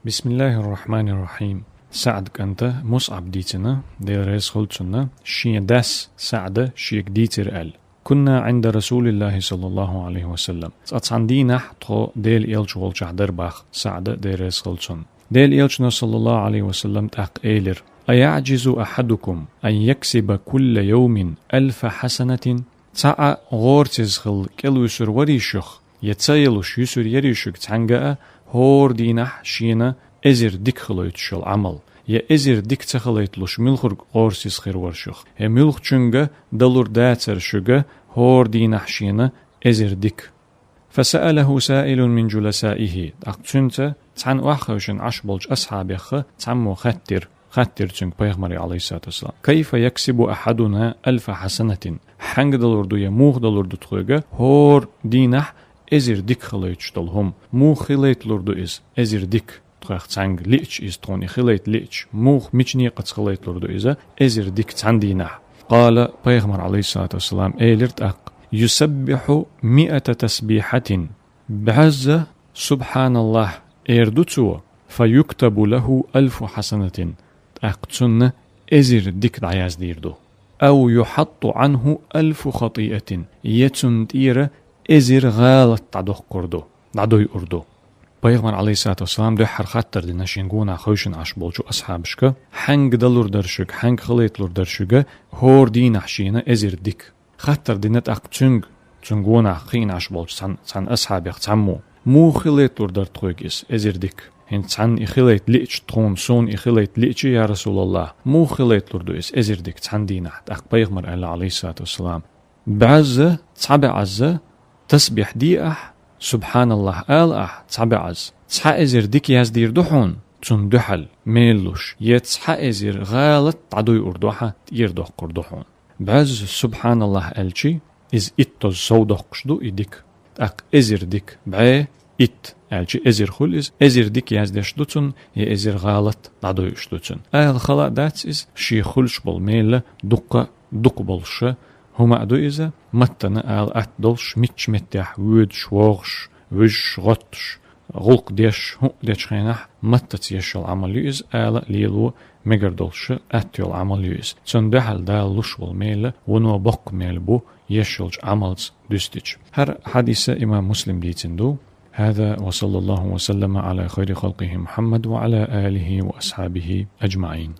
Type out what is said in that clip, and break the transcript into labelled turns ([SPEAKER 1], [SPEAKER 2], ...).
[SPEAKER 1] بسم الله الرحمن الرحيم. سعد كنت مصعب ديتنا دير ريس خلطنا شي داس سعد شيك ديتر كنا عند رسول الله صلى الله عليه وسلم. أتصندينا حطو ديل إيلش والش درباخ سعد دير ريس خلطن ديل إيلشنا صلى الله عليه وسلم تاق إيلر أيعجز أحدكم أن يكسب كل يوم 1000 حسنة تاع غورتز خل كل يسر وريشخ يتسيلوش يسر يريشك تعنقا هور دينح شينا ازر ديك خلويت شل عمل يا ازر ديك تخليت لوش ملخر قورسيس خير ورشخ هي ملخ چنگا دلور داتر شغا هور دينح شينا ازر ديك. فسأله سائل من جلسائه اقتنت تان واخوشن عشبولج أصحابيخ تامو خطر تنك بيغمري عليه الصلاة والسلام كيف يكسب أحدنا 1000 حسنة حنگ دلوردو يموخ دلوردو تخوغا هور دينح ازر ديك خليت شتلهم مو خليت لوردو ازر ديك تخيخ تانگ ليش توني خليت ليش موخ ميچني قد خليت لوردو ازر ديك تان دينح. قال بيغمر عليه الصلاة والسلام ايلرت اق يسبح 100 تسبيحة بعز سبحان الله ايردوتو فيكتب له 1000 حسنة اقتن ازر ديك دعياز ديردو او يحط عنه 1000 خطيئة يتندير ازر غالت تعدوه قردو دعدوه اردو. بيغمر عليه الصلاة والسلام دو حرخاتر دي نشينغونا خوشن عشبولجو أصحابشك حنگ دلور درشك حنگ خليت لور درشك هور دين حشينا ازر ديك خاتر دي نت اق تنغونا خين عشبولج سان أصحابيخ تسمو مو خليت لور در تخويقس ازر ديك هن تسان إخليت ليش تخون سون إخليت ليش يا رسول الله مو خليت لور دو ازر ديك تسان دينا اق بيغمر عليه الصلاة والسلام بعز تسابع عز تسبح ديأح سبحان الله تعبعز تصحى ازر ديك ياز دير دوحون تون دوحل ميلوش يتصحى ازر غالط تعدوي اردوحة يردوح قردوحون بعز سبحان الله الشي از اتوز سودوح قشدو ايديك اق ازر ديك بعي الشي ازر خل ازر ديك ياز ديش دوتون يا ازر غالط تعدوي اشدوتون خلا دات از شي خلش بالميلة دق بلش هما أدو إذا متنا أتدلش ميتش متح ودش وغش وش غطش غلق ديش هو ديش خينح متت يشل عمليز ليلو مقردلش أتيول عمليز تندحل دالوش والميل ونو بق ميل بو يشلج عملز دستيج. هر حديث إمام مسلم ديتندو. هذا وصلى الله وسلم على خير خلقه محمد وعلى آله وأصحابه أجمعين.